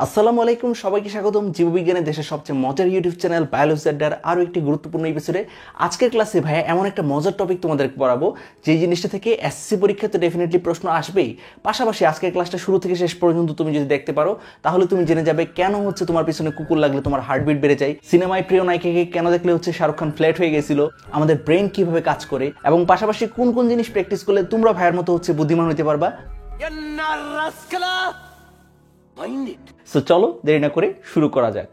আসসালামু আলাইকুম, সবাইকে স্বাগতম জীববিজ্ঞানের দেশের সবচেয়ে মজার ইউটিউব চ্যানেল বায়োলজি আড্ডার আরও একটি গুরুত্বপূর্ণ এপিসোডে। আজকের ক্লাসে ভাইয়া এমন একটা মজার টপিক তোমাদেরকে পড়াবো যে জিনিসটা থেকে এসএসসি পরীক্ষাতে ডেফিনেটলি প্রশ্ন আসবেই। পাশাপাশি আজকের ক্লাসটা শুরু থেকে শেষ পর্যন্ত তুমি যদি দেখতে পারো তাহলে তুমি জেনে যাবে কেন হচ্ছে তোমার পিছনে কুকুর লাগলে তোমার হার্টবিট বেড়ে যায়, সিনেমায় প্রিয় নায়িকাকে কেন দেখলে হচ্ছে শাহরুখ খান ফ্ল্যাট হয়ে গেছিল, আমাদের ব্রেন কিভাবে কাজ করে, এবং পাশাপাশি কোন কোন জিনিস প্র্যাকটিস করলে তোমরা ভাইয়ের মতো হচ্ছে বুদ্ধিমান হতে পারবা। সো চলো দেরি না করে শুরু করা যাক।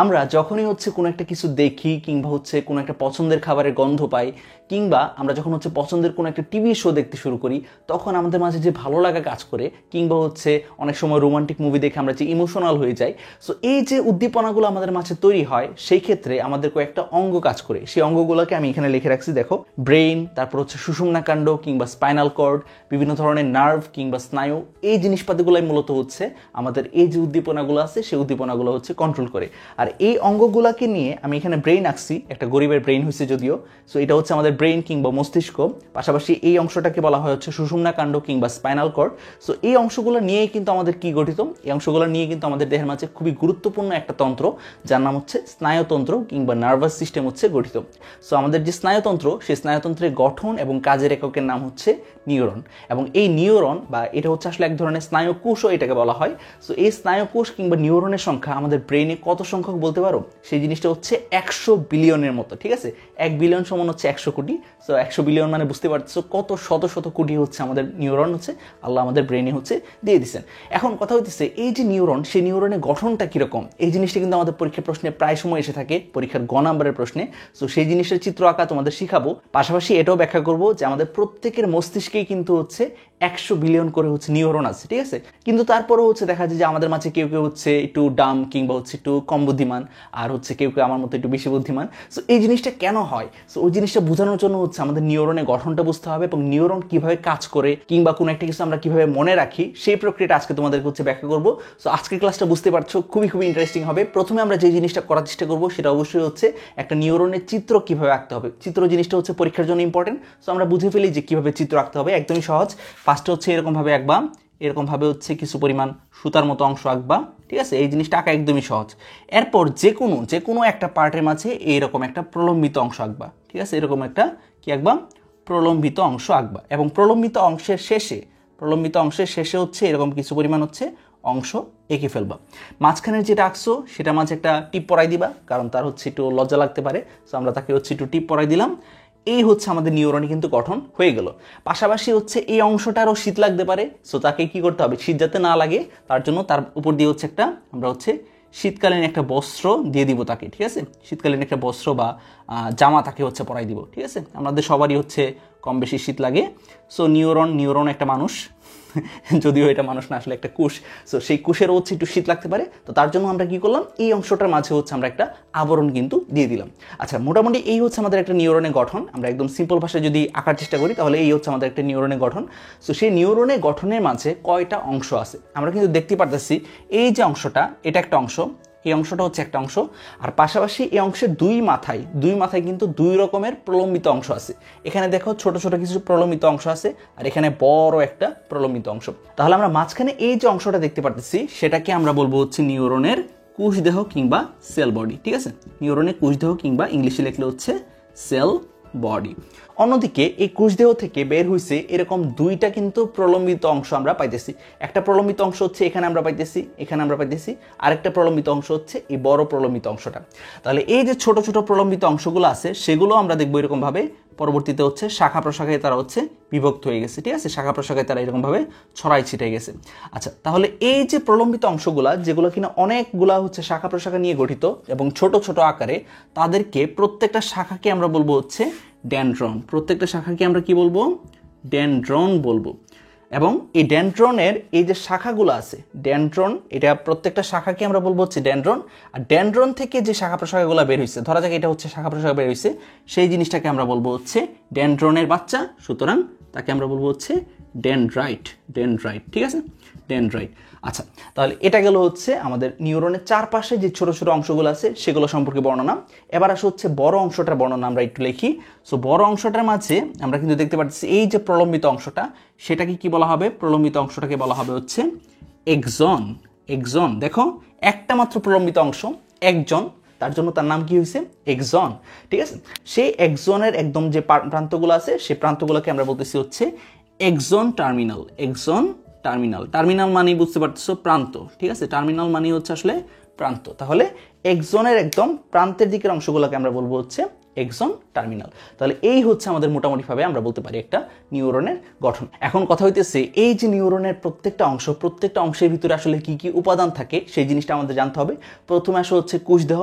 আমরা যখনই হচ্ছে কোনো একটা কিছু দেখি কিংবা হচ্ছে কোনো একটা পছন্দের খাবারের গন্ধ পাই কিংবা আমরা যখন হচ্ছে পছন্দের কোনো একটা টিভি শো দেখতে শুরু করি তখন আমাদের মাঝে যে ভালো লাগা কাজ করে কিংবা হচ্ছে অনেক সময় রোমান্টিক মুভি দেখে আমরা যে ইমোশনাল হয়ে যাই। সো এই যে উদ্দীপনাগুলো আমাদের মাঝে তৈরি হয় সেই ক্ষেত্রে আমাদের কয়েকটা অঙ্গ কাজ করে। সেই অঙ্গগুলোকে আমি এখানে লিখে রাখছি, দেখো, ব্রেইন, তারপর হচ্ছে সুষুম্নাকাণ্ড কিংবা স্পাইনাল কর্ড, বিভিন্ন ধরনের নার্ভ কিংবা স্নায়ু, এই জিনিসপাতিগুলাই মূলত হচ্ছে আমাদের এই যে উদ্দীপনাগুলো আছে সেই উদ্দীপনাগুলো হচ্ছে কন্ট্রোল করে। আর এই অঙ্গগুলাকে নিয়ে আমি এখানে ব্রেইন আঁকছি, একটা গরিবের ব্রেইন হয়েছে যদিও। সো এটা হচ্ছে আমাদের ব্রেইন কিংবা মস্তিষ্ক, পাশাপাশি এই অংশটাকে বলা হয় হচ্ছে সুষুম্নাকাণ্ড কিংবা স্পাইনাল কর্ড। সো এই অংশগুলো নিয়েই কিন্তু আমাদের কি গঠিত, এই অংশগুলো নিয়ে কিন্তু আমাদের দেহের মাঝে খুবই গুরুত্বপূর্ণ একটা তন্ত্র যার নাম হচ্ছে স্নায়ুতন্ত্র কিংবা নার্ভাস সিস্টেম হচ্ছে গঠিত। সো আমাদের যে স্নায়ুতন্ত্র সেই স্নায়ুতন্ত্রের গঠন এবং কাজের এককের নাম হচ্ছে নিউরন, এবং এই নিউরন বা এটা হচ্ছে আসলে এক ধরনের স্নায়ুকোষও এটাকে বলা হয়। সো এই স্নায়ুকোষ কিংবা নিউরনের সংখ্যা আমাদের ব্রেইনে কত সংখ্যক বলতে পারো? সেই জিনিসটা হচ্ছে 100 বিলিয়নের মতো, ঠিক আছে? 1 বিলিয়ন সমান হচ্ছে 100 কোটি। সো 100 বিলিয়ন মানে বুঝতে পারছো কত শত শত কোটি হচ্ছে আমাদের নিউরন হচ্ছে আল্লাহ আমাদের ব্রেইনে হচ্ছে দিয়ে দিচ্ছেন। এখন কথা হচ্ছে এই যে নিউরন, সেই নিউরনের গঠনটা কিরকম, এই জিনিসটা কিন্তু আমাদের পরীক্ষার প্রশ্নে প্রায় সময় এসে থাকে, পরীক্ষার গ নাম্বারের প্রশ্নে। সো সেই জিনিসের চিত্র আঁকা তোমাদের শিখাবো, পাশাপাশি এটাও ব্যাখ্যা করবো যে আমাদের প্রত্যেকের মস্তিষ্কেই কিন্তু হচ্ছে 100 বিলিয়ন করে হচ্ছে নিউরন আছে, ঠিক আছে? কিন্তু তারপরেও হচ্ছে দেখা যায় যে আমাদের মাঝে কেউ কেউ হচ্ছে একটু ডাম কিংবা হচ্ছে একটু কম বুদ্ধিমান, আর হচ্ছে কেউ কেউ আমার মতো একটু বেশি বুদ্ধিমান। সো এই জিনিসটা কেন হয়? সো ওই জিনিসটা বোঝানোর জন্য হচ্ছে আমাদের নিউরনের গঠনটা বুঝতে হবে এবং নিউরন কিভাবে কাজ করে কিংবা কোনো একটা কিছু আমরা কিভাবে মনে রাখি সেই প্রক্রিয়াটা আজকে তোমাদেরকে হচ্ছে ব্যাখ্যা করবো। সো আজকের ক্লাসটা বুঝতে পারছো খুবই খুবই ইন্টারেস্টিং হবে। প্রথমে আমরা যে জিনিসটা করার চেষ্টা করবো সেটা অবশ্যই হচ্ছে একটা নিউরনের চিত্র কিভাবে আঁকতে হবে। চিত্র জিনিসটা হচ্ছে পরীক্ষার জন্য ইম্পর্টেন্ট। সো আমরা বুঝে ফেলি যে কিভাবে চিত্র আঁকতে হবে, একদমই সহজ। ফার্স্টে হচ্ছে এরকমভাবে আঁকবা, এরকমভাবে হচ্ছে কিছু পরিমাণ সুতার মতো অংশ আঁকবা, ঠিক আছে? এই জিনিসটা আঁকা একদমই সহজ। এরপর যে কোনো একটা পার্টের মাঝে এইরকম একটা প্রলম্বিত অংশ আঁকবা, ঠিক আছে? এরকম একটা কি আঁকবা? প্রলম্বিত অংশ আঁকবা, এবং প্রলম্বিত অংশের শেষে হচ্ছে এরকম কিছু পরিমাণ হচ্ছে অংশ এঁকে ফেলবা। মাঝখানের যেটা আঁকছো সেটা মাঝে একটা টিপ পরাই দিবা, কারণ তার হচ্ছে একটু লজ্জা লাগতে পারে। সো আমরা তাকে হচ্ছে একটু টিপ পরাই দিলাম। এই হচ্ছে আমাদের নিউরনে কিন্তু গঠন হয়ে গেল। পাশাপাশি হচ্ছে এই অংশটারও শীত লাগতে পারে। সো তাকে কি করতে হবে? শীত যাতে না লাগে তার জন্য তার উপর দিয়ে হচ্ছে একটা আমরা হচ্ছে শীতকালীন একটা বস্ত্র দিয়ে দিব তাকে, ঠিক আছে? শীতকালীন একটা বস্ত্র বা জামা তাকে হচ্ছে পরাই দিব, ঠিক আছে? আমাদের সবারই হচ্ছে কম বেশি শীত লাগে। সো নিউরন একটা মানুষ, যদিও এটা মানুষ না, আসলে একটা কোষ। সো সেই কোষেরও হচ্ছে একটু শীত লাগতে পারে। তো তার জন্য আমরা কি করলাম? এই অংশটার মাঝে হচ্ছে আমরা একটা আবরণ কিন্তু দিয়ে দিলাম। আচ্ছা, মোটামুটি এই হচ্ছে আমাদের একটা নিউরনের গঠন। আমরা একদম সিম্পল ভাষায় যদি আঁকার চেষ্টা করি তাহলে এই হচ্ছে আমাদের একটা নিউরনের গঠন। সো সেই নিউরনের গঠনের মাঝে কয়টা অংশ আছে আমরা কিন্তু দেখতে পারতেছি। এই যে অংশটা, এটা একটা অংশ, এই অংশটা হচ্ছে একটা অংশ, আর পাশাপাশি এই অংশের দুই মাথায় কিন্তু দুই রকমের প্রলম্বিত অংশ আছে। এখানে দেখো ছোট ছোট কিছু প্রলম্বিত অংশ আছে, আর এখানে বড় একটা প্রলম্বিত অংশ। তাহলে আমরা মাঝখানে এই যে অংশটা দেখতে পারতেছি সেটাকে আমরা বলবো হচ্ছে নিউরনের কোষদেহ কিংবা সেল বডি, ঠিক আছে? নিউরনের কোষদেহ কিংবা ইংলিশে লিখলে হচ্ছে সেল বডি। অন্যদিকে এই কোষদেহ থেকে বের হইছে এরকম দুইটা কিন্তু প্রলম্বিত অংশ আমরা পাইতেছি। একটা প্রলম্বিত অংশ হচ্ছে এখানে আমরা পাইতেছি, আরেকটা প্রলম্বিত অংশ হচ্ছে এই বড় প্রলম্বিত অংশটা। তাহলে এই যে ছোট ছোট প্রলম্বিত অংশগুলো আছে সেগুলো আমরা দেখবো এরকম ভাবে পরবর্তীতে হচ্ছে শাখা প্রশাখায় তারা হচ্ছে বিভক্ত হয়ে গেছে, ঠিক আছে? শাখা প্রশাখায় তারা এরকম ভাবে ছড়াই ছিটাই গেছে। আচ্ছা, তাহলে এই যে প্রলম্বিত অংশগুলা যেগুলো কিনা অনেকগুলা হচ্ছে শাখা প্রশাখা নিয়ে গঠিত এবং ছোট ছোট আকারে, তাদেরকে প্রত্যেকটা শাখাকে আমরা বলবো হচ্ছে ডেনড্রন। প্রত্যেকটা শাখাকে আমরা কি বলবো? ডেনড্রন বলবো। এবং এই ডেনড্রনের এই যে শাখাগুলো আছে, ডেনড্রন, এটা প্রত্যেকটা শাখাকে আমরা বলবো হচ্ছে ডেনড্রন। আর ডেনড্রন থেকে যে শাখা প্রশাখাগুলো বের হয়েছে, ধরা যাক এটা হচ্ছে শাখা প্রশাখা বের হয়েছে, সেই জিনিসটাকে আমরা বলবো হচ্ছে ডেনড্রনের বাচ্চা। সুতরাং তাকে আমরা বলবো হচ্ছে ডেনড্রাইট, ঠিক আছে? ডেনড্রাইট। আচ্ছা, তাহলে এটা গেল হচ্ছে আমাদের নিউরনের চারপাশে যে ছোট ছোট অংশগুলো আছে সেগুলো সম্পর্কে বর্ণনা। এবার আসে হচ্ছে বড় অংশটার বর্ণনা আমরা একটু লিখি। সো বড় অংশটার মাঝে আমরা কিন্তু দেখতে পাচ্ছি এই যে প্রলম্বিত অংশটা, সেটাকে কি বলা হবে? প্রলম্বিত অংশটাকে বলা হবে হচ্ছে এক্সন। এক্সন, দেখো একটা মাত্র প্রলম্বিত অংশ, একজন, তার জন্য তার নাম কি হয়েছে? এক্সন। ঠিক আছে, সেই এক্সনের একদম যে প্রান্তগুলো আছে সেই প্রান্তগুলোকে আমরা বলতেছি হচ্ছে axon terminal. Axon terminal, terminal মানেই বুঝতে পারতেছো প্রান্ত। ঠিক আছে, টার্মিনাল মানে হচ্ছে আসলে প্রান্ত। তাহলে এক্সনের একদম প্রান্তের দিকের অংশগুলোকে আমরা বলবো হচ্ছে এক্সন টার্মিনাল। তাহলে এই হচ্ছে আমাদের মোটামুটিভাবে আমরা বলতে পারি একটা নিউরনের গঠন। এখন কথা হইতেছে এই যে নিউরনের প্রত্যেকটা অংশের ভিতরে আসলে কি কি উপাদান থাকে সেই জিনিসটা আমাদের জানতে হবে। প্রথমে আসলে হচ্ছে কোষদেহ।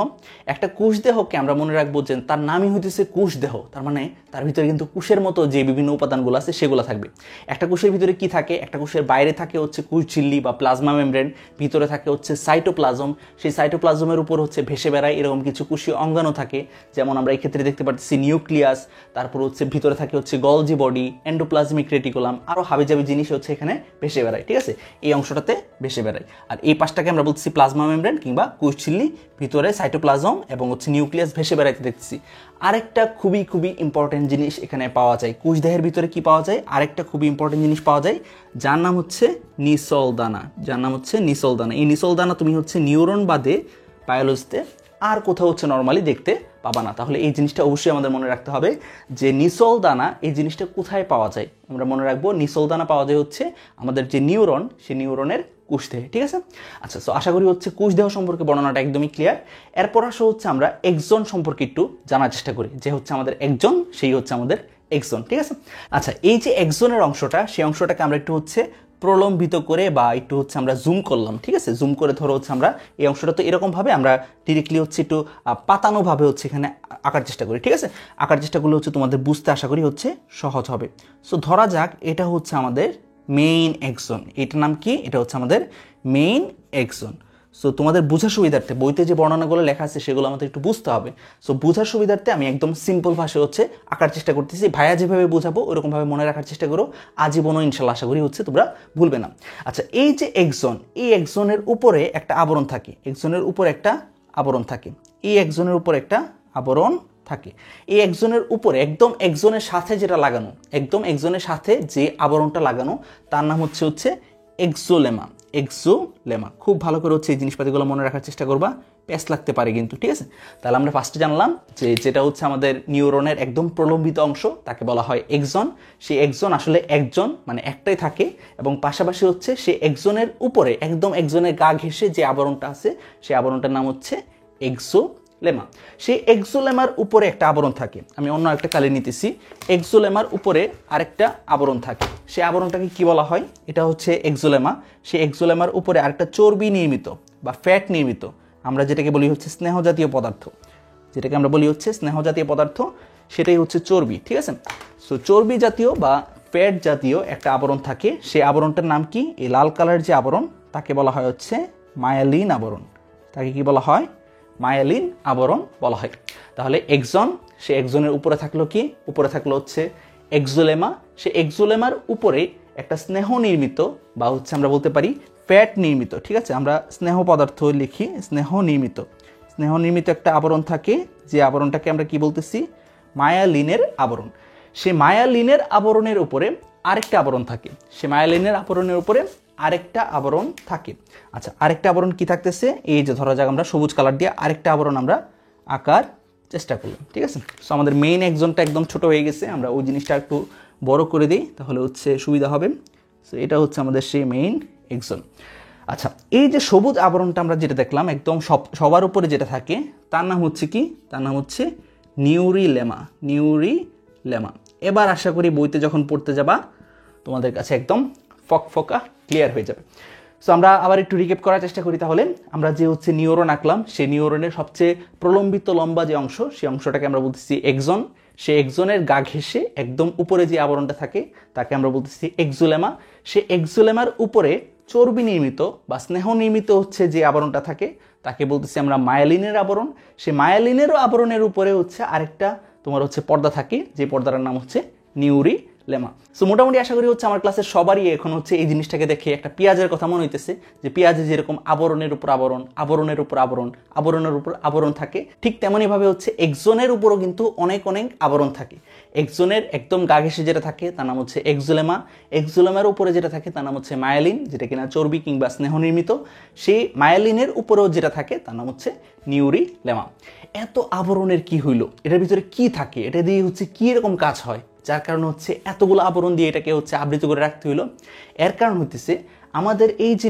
একটা কোষদেহকে আমরা মনে রাখবো যে তার নামই হইতেছে কোষদেহ, তার মানে তার ভিতরে কিন্তু কোষের মতো যে বিভিন্ন উপাদানগুলো আছে সেগুলো থাকবে। একটা কোষের ভিতরে কি থাকে? একটা কোষের বাইরে থাকে হচ্ছে কোষঝিল্লি বা প্লাজমা মেমব্রেন, ভিতরে থাকে হচ্ছে সাইটোপ্লাজম। সেই সাইটোপ্লাজমের উপর হচ্ছে ভেসে বেড়ায় এরকম কিছু কোষীয় অঙ্গাণু থাকে, যেমন আমরা এই ক্ষেত্রে দেখতে পাচ্ছি নিউক্লিয়াস। তারপর হচ্ছে ভিতরে থাকে হচ্ছে গলজি বডি, এন্ডোপ্লাজমিক রেটিকুলাম, আরো হাবিজাবি জিনিস হচ্ছে এখানে ভেসে বেড়ায়। ঠিক আছে, এই অংশটাতে ভেসে বেড়ায়। আর এই পাশটাকে আমরা বলছি প্লাজমা মেমব্রেন কিংবা কোষঝিল্লি, ভিতরে সাইটোপ্লাজম এবং হচ্ছে নিউক্লিয়াস ভেসে বেড়াইতে দেখছি। আরেকটা খুবই খুবই ইম্পর্টেন্ট জিনিস এখানে পাওয়া যায়, কোষদেহের ভিতরে কি পাওয়া যায়? আরেকটা খুবই ইম্পর্টেন্ট জিনিস পাওয়া যায়, যার নাম হচ্ছে নিসল দানা। যার নাম হচ্ছে নিসল দানা। এই নিসল দানা তুমি হচ্ছে নিউরন বাদে বায়োলজিতে আর কোথাও হচ্ছে নর্মালি দেখতে পাবা না। তাহলে এই জিনিসটা অবশ্যই আমাদের মনে রাখতে হবে যে নিসল দানা, এই জিনিসটা কোথায় পাওয়া যায়? আমরা মনে রাখবো নিসল দানা পাওয়া যায় হচ্ছে আমাদের যে নিউরন, সেই নিউরনের কোষদেহে। ঠিক আছে, আচ্ছা, সো আশা করি হচ্ছে কোষদেহ সম্পর্কে বর্ণনাটা একদমই ক্লিয়ার। এরপর আসা হচ্ছে আমরা এক্সন সম্পর্কে একটু জানার চেষ্টা করি, যে হচ্ছে আমাদের একজন, সেই হচ্ছে আমাদের এক্সন। ঠিক আছে, আচ্ছা, এই যে এক্সনের অংশটা, সেই অংশটাকে আমরা একটু হচ্ছে প্রলম্বিত করে বা একটু হচ্ছে আমরা জুম করলাম। ঠিক আছে, জুম করে ধরো হচ্ছে আমরা এই অংশটা তো এরকম ভাবে আমরা ডিরেক্টলি হচ্ছে একটু পাতানো ভাবে হচ্ছে এখানে আঁকার চেষ্টা করি। ঠিক আছে, আঁকার চেষ্টা করলে হচ্ছে তোমাদের বুঝতে আশা করি হচ্ছে সহজ হবে। সো ধরা যাক এটা হচ্ছে আমাদের মেইন এক্সন। এটার নাম কি? এটা হচ্ছে আমাদের মেইন এক্সন। সো তোমাদের বোঝার সুবিধার্থে বইতে যে বর্ণনাগুলো লেখা আছে সেগুলো আমাদের একটু বুঝতে হবে। সো বোঝার সুবিধার্থে আমি একদম সিম্পল ভাষায় হচ্ছে আঁকার চেষ্টা করতেছি। ভাইয়া যেভাবে বোঝাবো ওরকমভাবে মনে রাখার চেষ্টা করো, আজীবনও ইনশাল্লাহ আশা করি হচ্ছে তোমরা ভুলবে না। আচ্ছা, এই যে এক্সন, এই এক্সনের উপরে একটা আবরণ থাকে। এক্সনের উপর একটা আবরণ থাকে। এই এক্সনের উপর একটা আবরণ থাকে। এই এক্সনের উপরে একদম এক্সনের সাথে যেটা লাগানো, একদম এক্সনের সাথে যে আবরণটা লাগানো, তার নাম হচ্ছে এক্সোলেমা। এক্সোলেমা, খুব ভালো করে হচ্ছে এই জিনিসপাতিগুলো মনে রাখার চেষ্টা করবা, প্যাচ লাগতে পারে কিন্তু। ঠিক আছে, তাহলে আমরা ফার্স্টে জানলাম যে যেটা হচ্ছে আমাদের নিউরনের একদম প্রলম্বিত অংশ, তাকে বলা হয় এক্সন। সেই এক্সন আসলে একজন মানে একটাই থাকে, এবং পাশাপাশি হচ্ছে সেই এক্সনের উপরে একদম এক্সনের গা ঘেঁষে যে আবরণটা আছে সেই আবরণটার নাম হচ্ছে এক্সোলেমা। সেই এক্সোলেমার উপরে একটা আবরণ থাকে, আমি অন্য একটা কালি নিতেছি। এক্সোলেমার উপরে আরেকটা আবরণ থাকে, সেই আবরণটাকে কি বলা হয়? এটা হচ্ছে এক্সোলেমা। সেই এক্সোলেমার উপরে আরেকটা চর্বি নির্মিত বা ফ্যাট নির্মিত, আমরা যেটাকে বলি হচ্ছে স্নেহজাতীয় পদার্থ, যেটাকে আমরা বলি হচ্ছে স্নেহজাতীয় পদার্থ, সেটাই হচ্ছে চর্বি। ঠিক আছে, সো চর্বি জাতীয় বা ফ্যাট জাতীয় একটা আবরণ থাকে। সেই আবরণটার নাম কি? এই লাল কালার যে আবরণ, তাকে বলা হয় হচ্ছে মায়ালিন আবরণ। তাকে কি বলা হয়? মায়ালিন আবরণ বলা হয়। তাহলে এক্সন, সে এক্সনের উপরে থাকলো কি? উপরে থাকলো হচ্ছে এক্সোলেমা। সে এক্সোলেমার উপরে একটা স্নেহ নির্মিত বা হচ্ছে আমরা বলতে পারি ফ্যাট নির্মিত। ঠিক আছে, আমরা স্নেহ পদার্থ লিখি, স্নেহ নির্মিত একটা আবরণ থাকে, যে আবরণটাকে আমরা কি বলতেছি? মায়ালিনের আবরণ। সে মায়ালিনের আবরণের উপরে আরেকটা আবরণ থাকে। সে মায়ালিনের আবরণের উপরে আরেকটা আবরণ থাকে। আচ্ছা, আরেকটা আবরণ কি থাকতেছে? এই যে ধরা যাক আমরা সবুজ কালার দিয়ে আরেকটা আবরণ আমরা আঁকার চেষ্টা করলাম। ঠিক আছে, সো আমাদের মেইন এক্সনটা একদম ছোট হয়ে গেছে, আমরা ওই জিনিসটা একটু বড় করে দিই, তাহলে হচ্ছে সুবিধা হবে। সো এটা হচ্ছে আমাদের সেই মেইন এক্সন। আচ্ছা, এই যে সবুজ আবরণটা আমরা যেটা দেখলাম একদম সবার উপরে যেটা থাকে, তার নাম হচ্ছে কি? তার নাম হচ্ছে নিউরিলেমা। নিউরিলেমা। এবার আশা করি বইতে যখন পড়তে যাবা তোমাদের কাছে একদম ফকফকা ক্লিয়ার হয়ে যাবে। সো আমরা আবার একটু রিক্যাপ করার চেষ্টা করি। তাহলে আমরা যে হচ্ছে নিউরন আঁকলাম, সেই নিউরনের সবচেয়ে প্রলম্বিত লম্বা যে অংশ, সেই অংশটাকে আমরা বলতেছি এক্সন। সেই এক্সনের গা ঘেঁষে একদম উপরে যে আবরণটা থাকে তাকে আমরা বলতেছি এক্সোলেমা। সেই এক্সোলেমার উপরে চর্বি নির্মিত বা স্নেহ নির্মিত হচ্ছে যে আবরণটা থাকে তাকে বলতেছি আমরা মায়ালিনের আবরণ। সেই মায়ালিনের আবরণের উপরে হচ্ছে আরেকটা তোমার হচ্ছে পর্দা থাকে, যে পর্দাটার নাম হচ্ছে নিউরিলেমা। লেমা। সো মোটামুটি আশা করি হচ্ছে আমার ক্লাসের সবারই এখন হচ্ছে এই জিনিসটাকে দেখে একটা পেঁয়াজের কথা মনে হইতেছে, যে পেঁয়াজে যেরকম আবরণের উপর আবরণ, আবরণের উপর আবরণ, আবরণের উপর আবরণ থাকে, ঠিক তেমনইভাবে হচ্ছে এক্সনের উপরও কিন্তু অনেক অনেক আবরণ থাকে। এক্সনের একদম গা ঘেঁষে যেটা থাকে তার নাম হচ্ছে এক্সোলেমা, এক্সোলেমার উপরে যেটা থাকে তার নাম হচ্ছে মায়োলিন, যেটা কিনা চর্বি কিংবা স্নেহ নির্মিত। সেই মায়োলিনের উপরেও যেটা থাকে তার নাম হচ্ছে নিউরিলেমা। এত আবরণের কি হইলো, এটার ভিতরে কি থাকে, এটা দিয়ে হচ্ছে কি এরকম কাজ হয় যার কারণে হচ্ছে এতগুলো আবরণ দিয়ে এটাকে হচ্ছে আবৃত করে রাখতে হইলো? এর কারণ হইতেছে আমাদের এই যে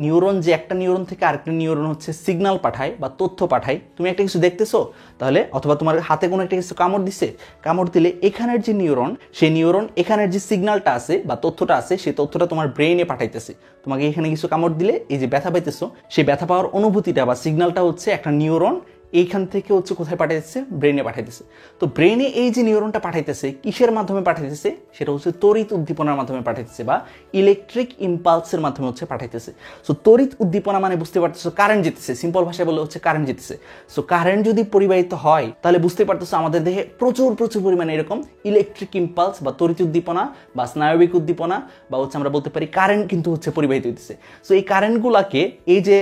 নিউরন যে একটা নিউরন থেকে আরেকটা নিউরন হচ্ছে সিগন্যাল পাঠায় বা তথ্য পাঠায়। তুমি একটা কিছু দেখতেছো তাহলে, অথবা তোমার হাতে কোনো একটা কিছু কামড় দিছে, কামড় দিলে এখানের যে নিউরন, সেই নিউরন এখানের যে সিগন্যালটা আছে বা তথ্যটা আছে, সেই তথ্যটা তোমার ব্রেইনে পাঠাইতেছে। তোমাকে এখানে কিছু কামড় দিলে এই যে ব্যথা পাইতেছো, সেই ব্যথা পাওয়ার অনুভূতিটা বা সিগন্যালটা হচ্ছে একটা নিউরন এইখান থেকে হচ্ছে কোথায় পাঠাইতেছে, ব্রেনে পাঠাইতেছে। তো ব্রেনে এই যে নিউরনটা পাঠাইতেছে কিসের মাধ্যমে পাঠাইতেছে, সেটা হচ্ছে তড়িৎ উদ্দীপনার মাধ্যমে পাঠাইতেছে বা ইলেকট্রিক ইম্পালসের মাধ্যমে হচ্ছে পাঠাইতেছে। সো তড়িৎ উদ্দীপনা মানে বুঝতে পারতেছো কারেন্ট যেতেছে, সিম্পল ভাষায় বলে হচ্ছে কারেন্ট যেতেছে। সো কারেন্ট যদি পরিবাহিত হয় তাহলে বুঝতে পারতেছো আমাদের দেহে প্রচুর প্রচুর পরিমাণে এরকম ইলেকট্রিক ইম্পালস বা তড়িৎ উদ্দীপনা বা স্নায়বিক উদ্দীপনা বা হচ্ছে আমরা বলতে পারি কারেন্ট কিন্তু হচ্ছে পরিবাহিত হইতেছে। সো এই কারেন্টগুলাকে, এই যে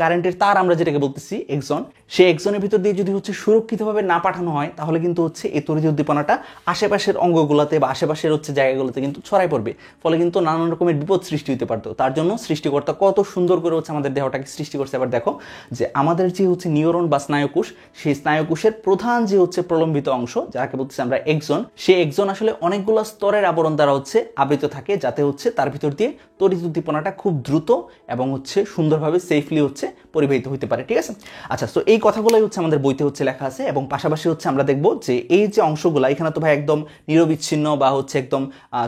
কারেন্টের তার আমরা যেটাকে বলতেছি এক্সন, সেই এক্সনের ভিতর দিয়ে যদি হচ্ছে সুরক্ষিতভাবে না পাঠানো হয় তাহলে কিন্তু হচ্ছে এই তড়িৎ উদ্দীপনাটা আশেপাশের অঙ্গগুলোতে বা আশেপাশের হচ্ছে জায়গাগুলোতে কিন্তু ছড়াই পড়বে, ফলে কিন্তু নানান রকমের বিপদ সৃষ্টি হতে পারতো। তার জন্য সৃষ্টিকর্তা কত সুন্দর করে হচ্ছে আমাদের দেহটাকে সৃষ্টি করছে। এবার দেখো যে আমাদের যে হচ্ছে নিউরন বা স্নায়ুকোষ, সেই স্নায়ুকোষের প্রধান যে হচ্ছে প্রলম্বিত অংশ যাকে বলতেছি আমরা এক্সন, সেই এক্সন আসলে অনেকগুলো স্তরের আবরণ দ্বারা হচ্ছে আবৃত থাকে, যাতে হচ্ছে তার ভিতর দিয়ে তড়িৎ উদ্দীপনাটা খুব দ্রুত এবং হচ্ছে সুন্দরভাবে সেফলি হচ্ছে পরিবাহিত হতে পারে। ঠিক আছে, আচ্ছা, তো এই কথাগুলোই হচ্ছে আমাদের বইতে হচ্ছে লেখা আছে, এবং পাশাপাশি হচ্ছে আমরা দেখবো যে এই যে অংশগুলো এখানে তো ভাই একদম নিরবিচ্ছিন্ন বা হচ্ছে একদম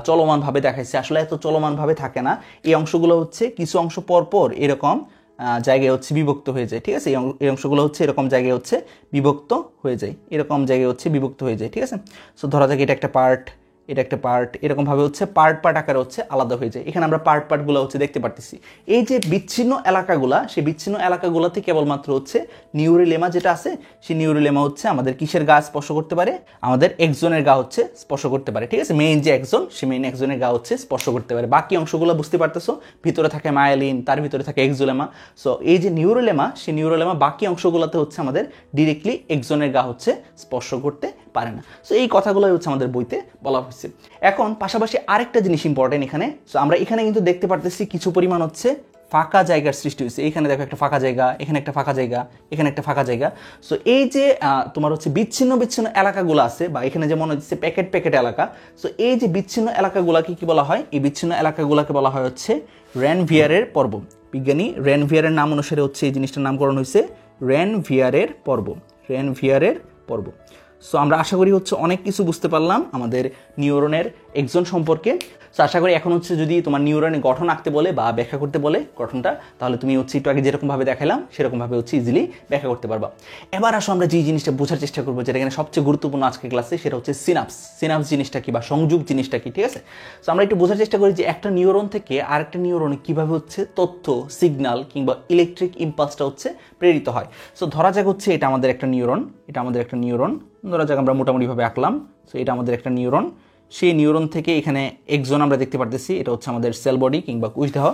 চলমান ভাবে দেখাইছে, আসলে এত চলমান ভাবে থাকে না। এই অংশগুলো হচ্ছে কিছু অংশ পর পর এরকম জায়গায় হচ্ছে বিভক্ত হয়ে যায়। ঠিক আছে, এই অংশগুলো হচ্ছে এরকম জায়গায় হচ্ছে বিভক্ত হয়ে যায়, এরকম জায়গায় হচ্ছে বিভক্ত হয়ে যায়। ঠিক আছে, সো ধরা যাক এটা একটা পার্ট, এটা একটা পার্ট, এরকম ভাবে হচ্ছে পার্ট আকারে হচ্ছে আলাদা হয়ে যায়। এখানে আমরা পার্টগুলো হচ্ছে দেখতে পারতেছি। এই যে বিচ্ছিন্ন এলাকাগুলা, সেই বিচ্ছিন্ন এলাকাগুলোতে কেবলমাত্র হচ্ছে নিউরিলেমা যেটা আছে, সেই নিউরিলেমা হচ্ছে আমাদের কিসের গা স্পর্শ করতে পারে, আমাদের এক্সনের গা হচ্ছে স্পর্শ করতে পারে। ঠিক আছে, মেইন যে এক্সন, সেই মেইন এক্সনের গা হচ্ছে স্পর্শ করতে পারে। বাকি অংশগুলো বুঝতে পারতেছো, ভিতরে থাকে মায়োলিন, তার ভিতরে থাকে এক্সোলেমা। সো এই যে নিউরিলেমা, সেই নিউরিলেমা বাকি অংশগুলোতে হচ্ছে আমাদের ডিরেক্টলি এক্সনের গা হচ্ছে স্পর্শ করতে পারে না। সো এই কথাগুলোই হচ্ছে আমাদের বইতে বলা হয়েছে। এখন পাশাপাশি আরেকটা জিনিস ইম্পর্টেন্ট এখানে, সো আমরা এখানে কিন্তু দেখতে পারতেছি কিছু পরিমাণ হচ্ছে ফাঁকা জায়গার সৃষ্টি হয়েছে। এখানে দেখো একটা ফাঁকা জায়গা, এখানে একটা ফাঁকা জায়গা, এখানে একটা ফাঁকা জায়গা। সো এই যে তোমার হচ্ছে বিচ্ছিন্ন বিচ্ছিন্ন এলাকাগুলো আছে, বা এখানে যেমন হচ্ছে প্যাকেট এলাকা, সো এই যে বিচ্ছিন্ন এলাকাগুলোকে কি বলা হয়, এই বিচ্ছিন্ন এলাকাগুলোকে বলা হয় হচ্ছে রেনভিয়ারের পর্ব। বিজ্ঞানী রেনভিয়ারের নাম অনুসারে হচ্ছে এই জিনিসটার নামকরণ হয়েছে রেনভিয়ারের পর্ব, রেনভিয়ারের পর্ব। সো আমরা আশা করি হচ্ছে অনেক কিছু বুঝতে পারলাম আমাদের নিউরনের এক্সন সম্পর্কে। সো আশা করি এখন হচ্ছে যদি তোমার নিউরনের গঠন আঁকতে বলে বা ব্যাখ্যা করতে বলে গঠনটা, তাহলে তুমি হচ্ছে একটু আগে যেরকমভাবে দেখালাম সেরকমভাবে হচ্ছে ইজিলি ব্যাখ্যা করতে পারবা। এবার আসো আমরা যে জিনিসটা বোঝার চেষ্টা করবো, যেটা এখানে সবচেয়ে গুরুত্বপূর্ণ আজকের ক্লাসে, সেটা হচ্ছে সিনাপস। সিনাপস জিনিসটা কি বা সংযোগ জিনিসটা কি, ঠিক আছে? সো আমরা একটু বোঝার চেষ্টা করি যে একটা নিউরন থেকে আরেকটা নিউরনে কিভাবে হচ্ছে তথ্য, সিগন্যাল কিংবা ইলেকট্রিক ইম্পালসটা হচ্ছে প্রেরিত হয়। সো ধরা যাক হচ্ছে এটা আমাদের একটা নিউরন, এটা আমাদের একটা নিউরন, ধরা যাক আমরা মোটামুটিভাবে আঁকলাম। সো এটা আমাদের একটা নিউরন, সেই নিউরন থেকে এখানে এক্সন আমরা দেখতে পারতেছি, এটা হচ্ছে আমাদের সেল বডি কিংবা কোষদেহ।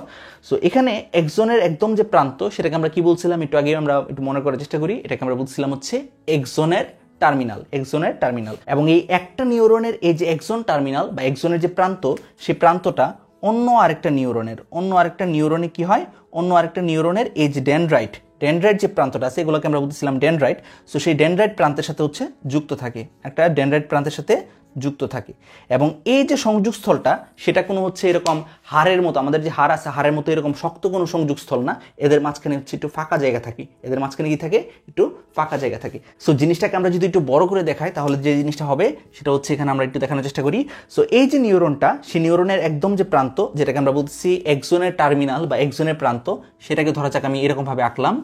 সো এখানে এক্সনের একদম যে প্রান্ত, সেটাকে আমরা কি বলছিলাম একটু আগে, আমরা একটু মনে করার চেষ্টা করি, এটাকে আমরা বলছিলাম হচ্ছে এক্সনের টার্মিনাল, এক্সনের টার্মিনাল। এবং এই একটা নিউরনের এই যে এক্সন টার্মিনাল বা এক্সনের যে প্রান্ত, সেই প্রান্তটা অন্য আরেকটা নিউরনে কি হয়, অন্য আরেকটা নিউরনের এই যে ডেনড্রাইট যে প্রান্তটা আছে, এগুলোকে আমরা বলতেছিলাম ডেনড্রাইট। সো সেই ডেনড্রাইট প্রান্তের সাথে হচ্ছে যুক্ত থাকে, একটা ডেনড্রাইট প্রান্তের সাথে যুক্ত থাকে। এবং এই যে সংযোগস্থলটা, সেটা কোনো হচ্ছে এরকম হাড়ের মতো, আমাদের যে হাড় আছে হাড়ের মতো এরকম শক্ত কোনো সংযোগস্থল না, এদের মাঝখানে হচ্ছে একটু ফাঁকা জায়গা থাকে, এদের মাঝখানে কি থাকে, একটু ফাঁকা জায়গা থাকে। সো জিনিসটাকে আমরা যদি একটু বড় করে দেখাই, তাহলে যে জিনিসটা হবে সেটা হচ্ছে এখানে আমরা একটু দেখানোর চেষ্টা করি। সো এই যে নিউরনটা, সেই নিউরনের একদম যে প্রান্ত, যেটাকে আমরা বলতেছি এক্সনের টার্মিনাল বা এক্সনের প্রান্ত, সেটাকে ধরা যাক আমি এরকম ভাবে আঁকলাম,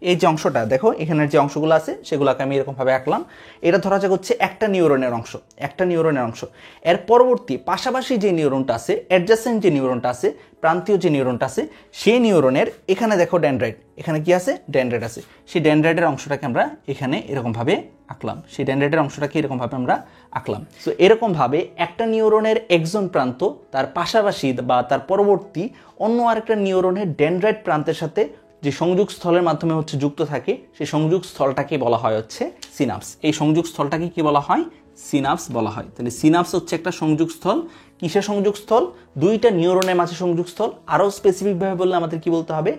এই যে অংশটা দেখো, এখানের যে অংশগুলো আছে সেগুলোকে আমি এরকমভাবে আঁকলাম। এটা ধরা যাক হচ্ছে একটা নিউরনের অংশ, একটা নিউরনের অংশ। এর পরবর্তী পাশাপাশি যে নিউরনটা আছে, অ্যাডজাসেন্ট যে নিউরনটা আছে, প্রান্তীয় যে নিউরনটা আছে, সেই নিউরনের এখানে দেখো ডেনড্রাইট, এখানে কি আছে? ডেনড্রাইট আছে। সেই ডেনড্রাইটের অংশটাকে আমরা এখানে এরকমভাবে আঁকলাম, সেই ডেনড্রাইটের অংশটাকে এরকমভাবে আমরা আঁকলাম। সো এরকমভাবে একটা নিউরনের একজন প্রান্ত তার পাশাপাশি বা তার পরবর্তী অন্য আরেকটা নিউরনের ডেনড্রাইট প্রান্তের সাথে যে সংযোগ স্থলের মাধ্যমে হচ্ছে যুক্ত থাকে, সেই সংযোগ স্থলটাকে বলা হয় হচ্ছে সিনাপস। এই সংযোগ স্থলটাকে কি বলা হয়? সিনাপস বলা হয়। তাহলে সিনাপস হচ্ছে একটা সংযোগ স্থল। কিসের সংযোগ স্থল? দুইটা নিউরনের মাঝে সংযোগ স্থল। আরও স্পেসিফিকভাবে বললে আমাদের কি বলতে হবে?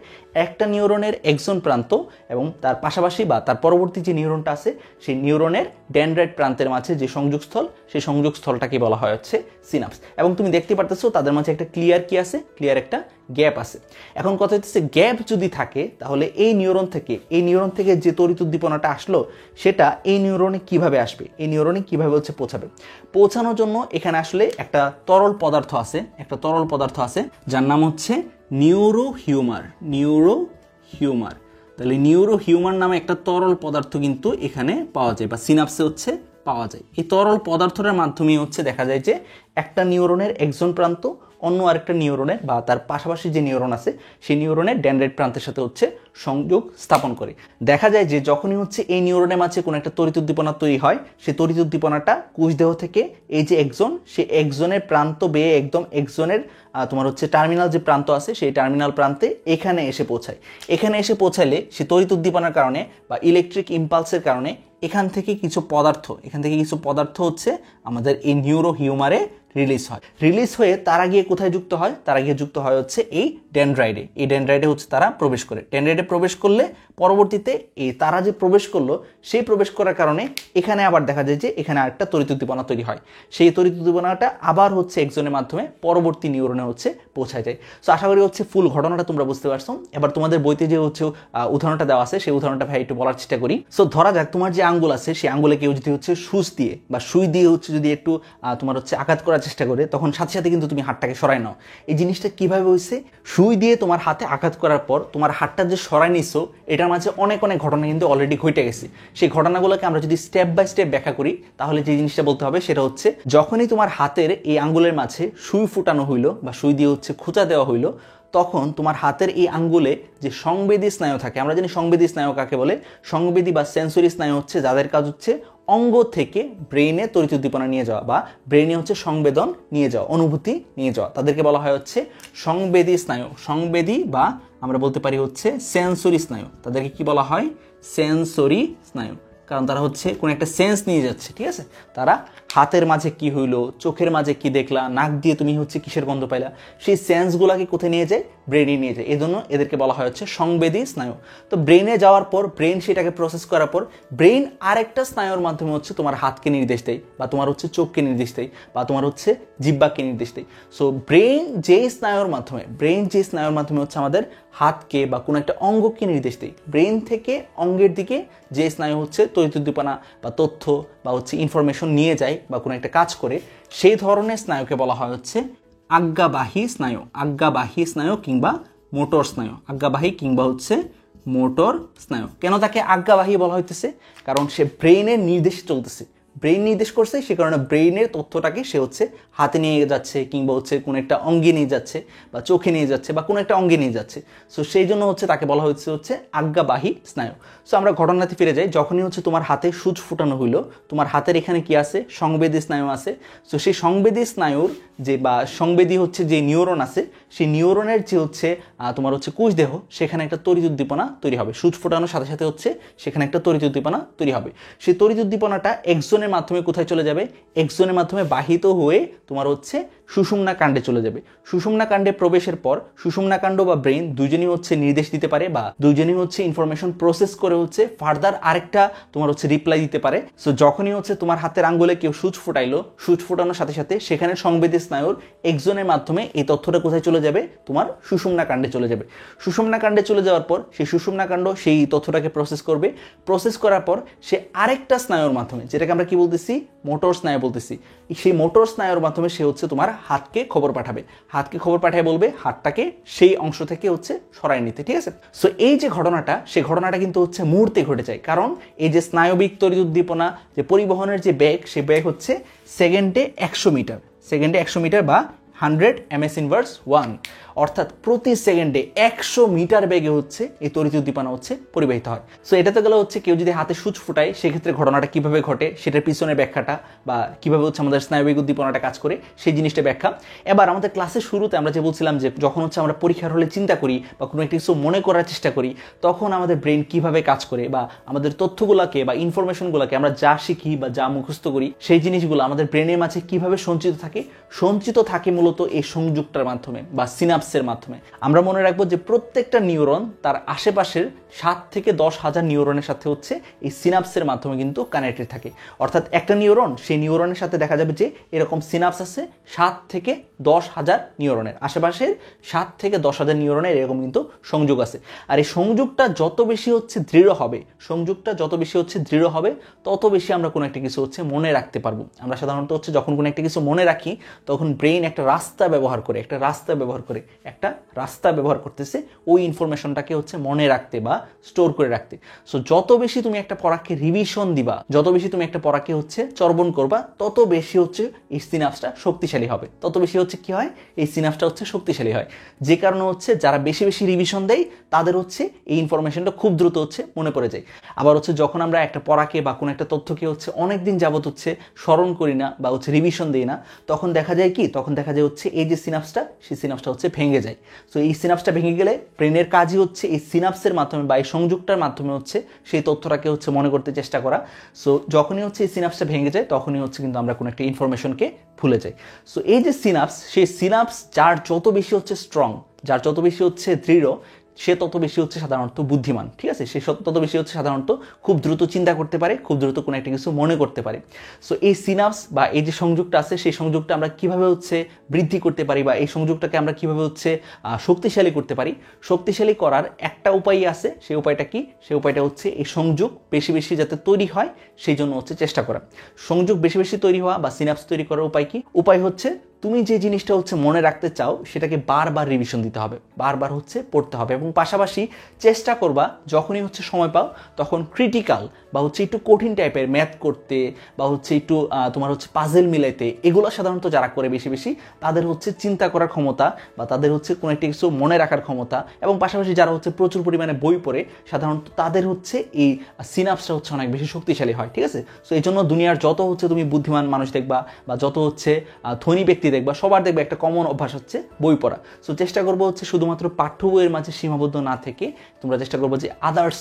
একটা নিউরনের একজন প্রান্ত এবং তার পাশাপাশি বা তার পরবর্তী যে নিউরনটা আছে সেই নিউরনের ডেনড্রাইট প্রান্তের মাঝে যে সংযোগ স্থল, সেই সংযোগ স্থলটাকে বলা হয় হচ্ছে সিনাপস। এবং তুমি দেখতে পারতেছো তাদের মাঝে একটা ক্লিয়ার কি আছে? ক্লিয়ার একটা গ্যাপ আছে। এখন কথা হচ্ছে গ্যাপ যদি থাকে তাহলে এই নিউরন থেকে যে তড়িৎ উদ্দীপনাটা আসলো সেটা এই নিউরনে কিভাবে আসবে, এই নিউরনে কিভাবে হচ্ছে পৌঁছানোর জন্য এখানে আসলে একটা তরল পদার্থ আছে যার নাম হচ্ছে নিউরোহিউমার। তাহলে নিউরোহিউমার নামে একটা তরল পদার্থ কিন্তু এখানে পাওয়া যায় বা সিনাপসে হচ্ছে পাওয়া যায়। এই তরল পদার্থটার মাধ্যমে হচ্ছে দেখা যায় যে একটা নিউরনের একজন প্রান্ত অন্য আরেকটা নিউরনের বা তার পাশাপাশি যে নিউরন আছে সেই নিউরনের ডেনড্রাইট প্রান্তের সাথে হচ্ছে সংযোগ স্থাপন করে। দেখা যায় যে যখনই হচ্ছে এই নিউরনের মাঝে কোনো একটা তড়িৎ উদ্দীপনা তৈরি হয়, সেই তড়িৎ উদ্দীপনাটা কোষদেহ থেকে এই যে সেই একজনের প্রান্ত বেয়ে একদম একজনের তোমার হচ্ছে টার্মিনাল যে প্রান্ত আছে সেই টার্মিনাল প্রান্তে এখানে এসে পৌঁছালে সে তড়িৎ উদ্দীপনার কারণে বা ইলেকট্রিক ইম্পালসের কারণে এখান থেকে কিছু পদার্থ হচ্ছে আমাদের এই নিউরোহিউমারে রিলিজ হয়ে তারা গিয়ে কোথায় যুক্ত হয়? তারা গিয়ে যুক্ত হয় হচ্ছে এই ডেনড্রাইটে হচ্ছে তারা প্রবেশ করে। ডেনড্রাইটে প্রবেশ করলে পরবর্তীতে এই তারা যে প্রবেশ করলো সেই প্রবেশ করার কারণে এখানে আবার দেখা যায় যে এখানে আরেকটা তড়িৎ উদ্দীপনা তৈরি হয়। সেই তড়িৎ উদ্দীপনাটা আবার হচ্ছে একজনের মাধ্যমে পরবর্তী নিউরনে হচ্ছে পৌঁছায় যায়। সো আশা করি হচ্ছে ফুল ঘটনাটা তোমরা বুঝতে পারছো। এবার তোমাদের বইতে যে হচ্ছে উদাহরণটা দেওয়া আছে সেই উদাহরণটা ভাই একটু বলার চেষ্টা করি। সো ধরা যাক তোমার যে আঙ্গুল আছে সেই আঙ্গুলে কেউ যদি হচ্ছে সুই দিয়ে হচ্ছে যদি একটু তোমার হচ্ছে আঘাত করার চেষ্টা করে, তখন সাথে সাথে কিন্তু তুমি হাতটাকে সরাই নাও। এই জিনিসটা কিভাবে হয়েছে? সুই দিয়ে তোমার হাতে আঘাত করার পর তোমার হাতটা যে সরাই নিছো এটার মাঝে অনেক ঘটনা কিন্তু অলরেডি ঘটে গেছে। সেই ঘটনাগুলোকে আমরা যদি স্টেপ বাই স্টেপ ব্যাখ্যা করি তাহলে যে জিনিসটা বলতে হবে সেটা হচ্ছে যখনই তোমার হাতের এই আঙ্গুলের মাঝে সুই ফুটানো হইলো বা সুই দিয়ে হচ্ছে খোঁচা দেওয়া হইলো, তখন তোমার হাতের এই আঙ্গুলে যে সংবেদী স্নায়ু থাকে, আমরা জানি সংবেদী স্নায়ু কাকে বলে। সংবেদী বা সেন্সরি স্নায়ু হচ্ছে যাদের কাজ হচ্ছে অঙ্গ থেকে ব্রেইনে তড়িৎ উদ্দীপনা নিয়ে যাওয়া বা ব্রেইনে হচ্ছে সংবেদন নিয়ে যাওয়া, অনুভূতি নিয়ে যাওয়া, তাদেরকে বলা হয় হচ্ছে সংবেদী স্নায়ু। সংবেদী বা আমরা বলতে পারি হচ্ছে সেন্সরি স্নায়ু, তাদেরকে কি বলা হয়? সেন্সরি স্নায়ু। কারণ তারা হচ্ছে কোনো একটা সেন্স নিয়ে যাচ্ছে, ঠিক আছে? তারা হাতের মাঝে কি হইলো, চোখের মাঝে কি দেখলা, নাক দিয়ে তুমি হচ্ছে কিসের গন্ধ পাইলা, সেই সেন্সগুলোকে কোথায় নিয়ে যায়? ব্রেনে নিয়ে যায়। এই জন্য এদেরকে বলা হয় হচ্ছে সংবেদী স্নায়ু। তো ব্রেনে যাওয়ার পর ব্রেন সেটাকে প্রসেস করার পর ব্রেন আরেকটা স্নায়ুর মাধ্যমে হচ্ছে তোমার হাতকে নির্দেশ দেয় বা তোমার হচ্ছে চোখকে নির্দেশ দেয় বা তোমার হচ্ছে জিহ্বাকে নির্দেশ দেয়। সো ব্রেন যে স্নায়ুর মাধ্যমে হচ্ছে আমাদের হাতকে বা কোনো একটা অঙ্গকে নির্দেশ দেয়, ব্রেন থেকে অঙ্গের দিকে যে স্নায়ু হচ্ছে তড়িৎ উদ্দীপনা বা তথ্য বা হচ্ছে ইনফরমেশন নিয়ে যায় বা কোনো একটা কাজ করে, সেই ধরনের স্নায়ুকে বলা হয় হচ্ছে আজ্ঞাবাহী স্নায়ু কিংবা মোটর স্নায়ু। আজ্ঞাবাহী কিংবা হচ্ছে মোটর স্নায়ু। কেন তাকে আজ্ঞাবাহী বলা হইতেছে? কারণ সে ব্রেইনের নির্দেশে চলতেছে, ব্রেইন নির্দেশ করছে, সে কারণে ব্রেইনের তথ্যটাকে সে হচ্ছে হাতে নিয়ে যাচ্ছে কিংবা হচ্ছে কোনো একটা অঙ্গে নিয়ে যাচ্ছে বা চোখে নিয়ে যাচ্ছে বা কোনো একটা অঙ্গে নিয়ে যাচ্ছে। সো সেই জন্য হচ্ছে তাকে বলা হচ্ছে আজ্ঞাবাহী স্নায়ু। সো আমরা ঘটনাতে ফিরে যাই। যখনই হচ্ছে তোমার হাতে সূচ ফুটানো হইলো, তোমার হাতের এখানে কি আছে? সংবেদী স্নায়ু আছে। সো সেই সংবেদী স্নায়ুর যে বা সংবেদী হচ্ছে যে নিউরন আছে, সেই নিউরনের যে হচ্ছে তোমার হচ্ছে কোষদেহ, সেখানে একটা তড়িৎ উদ্দীপনা তৈরি হবে। সূচ ফুটানোর সাথে সাথে হচ্ছে সেখানে একটা তড়িৎ উদ্দীপনা তৈরি হবে। সেই তড়িৎ উদ্দীপনাটা এক্সনের মাধ্যমে কোথায় চলে যাবে? এক্সনের মাধ্যমে বাহিত হয়ে তোমার হচ্ছে সুষুম্না কাণ্ডে চলে যাবে। সুষুম্না কাণ্ডে প্রবেশের পর সুষুম্না কাণ্ড বা ব্রেন দুইজনই হচ্ছে নির্দেশ দিতে পারে বা দুইজনই হচ্ছে ইনফরমেশন প্রসেস করে হচ্ছে ফার্দার আরেকটা তোমার হচ্ছে রিপ্লাই দিতে পারে। সো যখনই হচ্ছে তোমার হাতের আঙ্গুলে কেউ সূচ ফুটাইলো, সূচ ফুটানোর সাথে সাথে সেখানে সংবেদী স্নায়ুর এক্সনের মাধ্যমে এই তথ্যটা কোথায় চলে যাবে? তোমার সুষুম্না কাণ্ডে চলে যাবে। সুষুম্না কাণ্ডে চলে যাওয়ার পর সেই সুষুম্না কাণ্ড সেই তথ্যটাকে প্রসেস করবে। প্রসেস করার পর সে আরেকটা স্নায়ুর মাধ্যমে, যেটাকে আমরা কি কি বলতেছি, মোটর স্নায়ু বলতেছি। সেই মোটর স্নায়ুর মাধ্যমে সে হচ্ছে তোমার হাতকে খবর পাঠাবে, হাতকে খবর পাঠিয়ে বলবে হাতটাকে সেই অংশ থেকে হচ্ছে সরায় নিতে, ঠিক আছে। সো এই যে ঘটনাটা, সেই ঘটনাটা কিন্তু হচ্ছে মুহূর্তে ঘটে যায়, কারণ এই যে স্নায়বিক তড়িৎ উদ্দীপনা, যে পরিবহনের যে বেগ, সেই বেগ হচ্ছে সেকেন্ডে 100 মিটার, সেকেন্ডে 100 মিটার বা 100 ms/1, অর্থাৎ প্রতি সেকেন্ডে 100 মিটার বেগে হচ্ছে এই তড়িৎ উদ্দীপনা হচ্ছে পরিবাহিত হয়। সো এটা তো গেল হচ্ছে কেউ যদি হাতে সূচ ফুটায় সেক্ষেত্রে ঘটনাটা কিভাবে ঘটে সেটার পিছনের ব্যাখ্যাটা, বা কিভাবে হচ্ছে আমাদের স্নায়বিক উদ্দীপনাটা কাজ করে সেই জিনিসটা ব্যাখ্যা। এবার আমাদের ক্লাসের শুরুতে আমরা যে বলছিলাম যে যখন হচ্ছে আমরা পরীক্ষার হলে চিন্তা করি বা কোনো একটা কিছু মনে করার চেষ্টা করি, তখন আমাদের ব্রেন কিভাবে কাজ করে, বা আমাদের তথ্যগুলোকে বা ইনফরমেশনগুলোকে আমরা যা শিখি বা যা মুখস্থ করি সেই জিনিসগুলো আমাদের ব্রেনের মাঝে কিভাবে সঞ্চিত থাকে মূলত এই সংযোগটার মাধ্যমে বা সিনাপসের মাধ্যমে। আমরা মনে রাখবো যে প্রত্যেকটা নিউরন তার আশেপাশের 7 থেকে 10 হাজার নিউরনের সাথে হচ্ছে এই সিনাপসের মাধ্যমে কিন্তু কানেক্টেড থাকে। অর্থাৎ একটা নিউরন, সেই নিউরনের সাথে দেখা যাবে যে এরকম সিনাপস আছে 7 থেকে 10 হাজার নিউরনের, আশেপাশের 7 থেকে 10 হাজার নিউরনের এরকম কিন্তু সংযোগ আছে। আর এই সংযোগটা যত বেশি হচ্ছে দৃঢ় হবে, তত বেশি আমরা কোনো একটা কিছু হচ্ছে মনে রাখতে পারবো। আমরা সাধারণত হচ্ছে যখন কোনো একটা কিছু মনে রাখি তখন ব্রেন একটা রাস্তা ব্যবহার করতেছে ওই ইনফরমেশনটাকে হচ্ছে মনে রাখতে বা স্টোর করে রাখতে। সো যত বেশি তুমি একটা পড়াকে রিভিশন দিবা, যত বেশি তুমি একটা পড়াকে হচ্ছে চর্বণ করবা, তত বেশি হচ্ছে এই সিনাপসটা শক্তিশালী হবে, তত বেশি হচ্ছে কি হয়, এই সিনাপসটা হচ্ছে শক্তিশালী হয়। যে কারণে হচ্ছে যারা বেশি বেশি রিভিশন দেয় তাদের হচ্ছে এই ইনফরমেশনটা খুব দ্রুত হচ্ছে মনে পড়ে যায়। আবার হচ্ছে যখন আমরা একটা পড়াকে বা কোনো একটা তথ্যকে হচ্ছে অনেকদিন যাবত হচ্ছে স্মরণ করি না বা হচ্ছে রিভিশন দিই না, তখন দেখা যায় হচ্ছে এই যে সিনাপসটা, সেই সিনাপসটা হচ্ছে ভেঙে যায়। সো এই সিনাপসটা ভেঙে গেলে ব্রেনের কাজই হচ্ছে এই সিনাপসের মাধ্যমে বা এই সংযোগটার মাধ্যমে হচ্ছে সেই তথ্যটাকে হচ্ছে মনে করতে চেষ্টা করা। সো যখনই হচ্ছে এই সিনাপসটা ভেঙে যায় তখনই হচ্ছে কিন্তু আমরা কোনো একটা ইনফরমেশনকে ভুলে যাই। সো এই যে সিনাপস, সেই সিনাপস যার যত বেশি হচ্ছে স্ট্রং, যার যত বেশি হচ্ছে দৃঢ়, সে তত বেশি হচ্ছে সাধারণত বুদ্ধিমান, ঠিক আছে। সে তত বেশি হচ্ছে সাধারণত খুব দ্রুত চিন্তা করতে পারে, খুব দ্রুত কোনো একটা কিছু মনে করতে পারে। সো এই সিনাপস বা এই যে সংযোগটা আছে, সেই সংযোগটা আমরা কিভাবে হচ্ছে বৃদ্ধি করতে পারি বা এই সংযোগটাকে আমরা কিভাবে হচ্ছে শক্তিশালী করতে পারি, শক্তিশালী করার একটা উপায় আছে। সেই উপায়টা কি? সেই উপায়টা হচ্ছে এই সংযোগ বেশি বেশি যাতে তৈরি হয় সেই জন্য হচ্ছে চেষ্টা করা। সংযোগ বেশি বেশি তৈরি হওয়া বা সিনাপস তৈরি করার উপায় কি? উপায় হচ্ছে তুমি যে জিনিসটা হচ্ছে মনে রাখতে চাও সেটাকে বারবার রিভিশন দিতে হবে, বারবার হচ্ছে পড়তে হবে, এবং পাশাপাশি চেষ্টা করবা যখনই হচ্ছে সময় পাও তখন ক্রিটিক্যাল বা হচ্ছে একটু কঠিন টাইপের ম্যাথ করতে বা হচ্ছে একটু তোমার হচ্ছে পাজেল মিলাইতে। এগুলো সাধারণত যারা করে বেশি বেশি, তাদের হচ্ছে চিন্তা করার ক্ষমতা বা তাদের হচ্ছে কোনো একটা কিছু মনে রাখার ক্ষমতা, এবং পাশাপাশি যারা হচ্ছে প্রচুর পরিমাণে বই পড়ে সাধারণত তাদের হচ্ছে এই সিনাপসটা হচ্ছে অনেক বেশি শক্তিশালী হয়, ঠিক আছে। সো এই জন্য দুনিয়ার যত হচ্ছে তুমি বুদ্ধিমান মানুষ দেখবা বা যত হচ্ছে ধনী ব্যক্তি দেখবা, সবার দেখবে একটা কমন অভ্যাস হচ্ছে বই পড়া। সো চেষ্টা করবো হচ্ছে শুধুমাত্র পাঠ্য বইয়ের মাঝে সীমাবদ্ধ না থেকে তোমরা চেষ্টা করবো যে আদার্স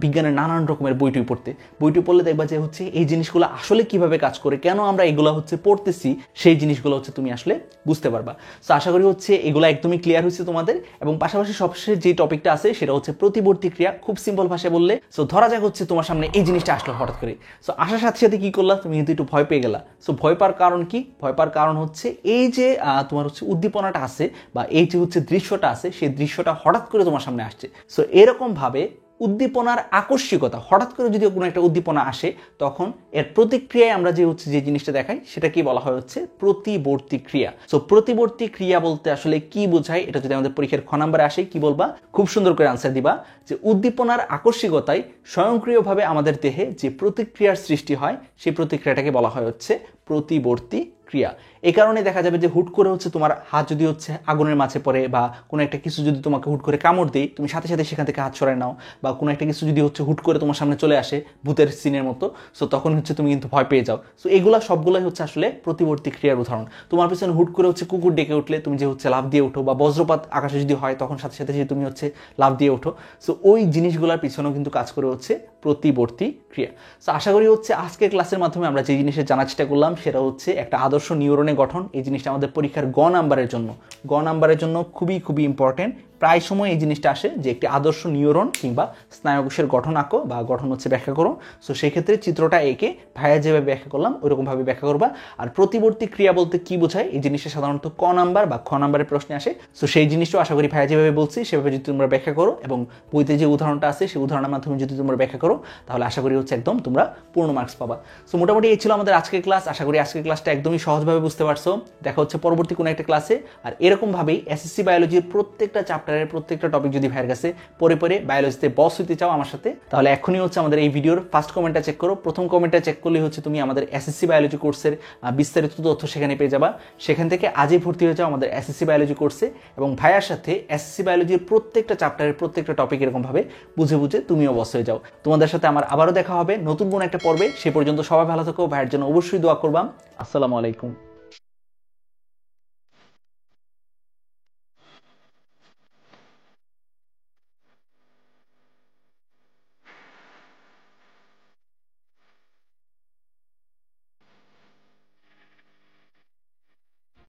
বিজ্ঞানের নানান রকমের বইটি পড়তে। বইটি পড়লে দেখবা যে হচ্ছে এই জিনিসগুলো আসলে কিভাবে কাজ করে, কেন আমরা এগুলো হচ্ছে পড়তেছি, সেই জিনিসগুলো হচ্ছে তুমি আসলে বুঝতে পারবা। সো আশা করি হচ্ছে এগুলো একদমই ক্লিয়ার হয়েছে তোমাদের। এবং পাশাপাশি সবশেষে যে টপিকটা আছে সেটা হচ্ছে প্রতিবর্তী ক্রিয়া, খুব সিম্পল ভাষায় বললে। সো ধরা যাক হচ্ছে তোমার সামনে এই জিনিসটা আসলো হঠাৎ করে। সো আসার সাথে সাথে কি করলা, তুমি কিন্তু একটু ভয় পেয়ে গেলা। সো ভয় পাওয়ার কারণ কি? ভয় পাওয়ার কারণ হচ্ছে এই যে তোমার হচ্ছে উদ্দীপনাটা আছে বা এই যে হচ্ছে দৃশ্যটা আছে, সেই দৃশ্যটা হঠাৎ করে তোমার সামনে আসছে। সো এরকম ভাবে উদ্দীপনার আকস্মিকতা, হঠাৎ করে যদি কোনো একটা উদ্দীপনা আসে তখন এর প্রতিক্রিয়ায় আমরা যে হচ্ছে যে জিনিসটা দেখাই সেটা কি বলা হয় হচ্ছে প্রতিবর্তী ক্রিয়া। সো প্রতিবর্তী ক্রিয়া বলতে আসলে কি বোঝায়, এটা যদি আমাদের পরীক্ষার খ নাম্বারে আসে কি বলবা, খুব সুন্দর করে আনসার দিবা যে উদ্দীপনার আকস্মিকতায় স্বয়ংক্রিয়ভাবে আমাদের দেহে যে প্রতিক্রিয়ার সৃষ্টি হয় সেই প্রতিক্রিয়াটাকে বলা হয় হচ্ছে প্রতিবর্তী ক্রিয়া। এই কারণে দেখা যাবে যে হুট করে হচ্ছে তোমার হাত যদি হচ্ছে আগুনের মাঝে পড়ে বা কোনো একটা কিছু যদি তোমাকে হুট করে কামড় দেয়, তুমি সাথে সাথে সেখান থেকে হাত সরায় নাও, বা কোনো একটা কিছু যদি হচ্ছে হুট করে তোমার সামনে চলে আসে ভূতের সিনের মতো, সো তখন হচ্ছে তুমি কিন্তু ভয় পেয়ে যাও। সো এগুলা সবগুলোই হচ্ছে আসলে প্রতিবর্তী ক্রিয়ার উদাহরণ। তোমার পিছনে হুট করে হচ্ছে কুকুর ডেকে উঠলে তুমি যে হচ্ছে লাফ দিয়ে ওঠো, বা বজ্রপাত আকাশে যদি হয় তখন সাথে সাথে যে তুমি হচ্ছে লাফ দিয়ে ওঠো। সো ওই জিনিসগুলোর পিছনেও কিন্তু কাজ করে হচ্ছে প্রতিবর্তী ক্রিয়া। সো আশা করি হচ্ছে আজকের ক্লাসের মাধ্যমে আমরা যে জিনিসের জানার চেষ্টা করলাম সেটা হচ্ছে একটা আদর্শ নিউরনের গঠন। এই জিনিসটা আমাদের পরীক্ষার গ নাম্বারের জন্য খুবই খুবই ইম্পর্টেন্ট। প্রায় সময় এই জিনিসটা আসে যে একটি আদর্শ নিউরন কিংবা স্নায়ুকোষের গঠন আঁকো বা গঠন হচ্ছে ব্যাখ্যা করো। সো সেই ক্ষেত্রে চিত্রটা এঁকে ভাইয়া যেভাবে ব্যাখ্যা করলাম ওইরকমভাবে ব্যাখ্যা করবা। আর প্রতিবর্তী ক্রিয়া বলতে কি বোঝায়, এই জিনিসটা সাধারণত ক নাম্বার বা খ নাম্বারের প্রশ্নে আসে। সো সেই জিনিসটাও আশা করি ভাইয়া যেভাবে বলছি সেভাবে যদি তোমরা ব্যাখ্যা করো এবং বইতে যে উদাহরণটা আছে সেই উদাহরণের মাধ্যমে যদি তোমরা ব্যাখ্যা করো তাহলে আশা করি হচ্ছে একদম তোমরা পূর্ণ মার্কস পাবা। সো মোটামুটি এই ছিল আমাদের আজকের ক্লাস। আশা করি আজকের ক্লাসটা একদমই সহজভাবে বুঝতে পারছো। দেখা হচ্ছে পরবর্তী কোনো একটা ক্লাসে। আর এরকমভাবেই এসএসসি বায়োলজির প্রত্যেকটা চ্যাপ্টারের প্রত্যেকটা টপিক যদি ভাইয়ের কাছে পরে বায়োলজিতে বস হইতে চাও আমার সাথে, তাহলে এখনই হচ্ছে আমাদের এই ভিডিওর ফার্স্ট কমেন্টটা চেক করো। প্রথম কমেন্টটা চেক করলে হচ্ছে তুমি আমাদের এসএসসি বায়োলজি কোর্সের বিস্তারিত তথ্য সেখানে পেয়ে যাবা। সেখান থেকে আজই ভর্তি হয়ে যাও আমাদের এসএসসি বায়োলজি কোর্সে এবং ভাইয়ার সাথে এসএসসি বায়োলজির প্রত্যেকটা চ্যাপ্টারের প্রত্যেকটা টপিক এরকমভাবে বুঝে বুঝে তুমিও বস হয়ে যাও। তোমাদের সাথে আমার আবারও দেখা হবে নতুন কোনো একটা পর্বে। সে পর্যন্ত সবাই ভালো থাকো, ভাইয়ের জন্য অবশ্যই দোয়া করবাম। আসসালামু আলাইকুম।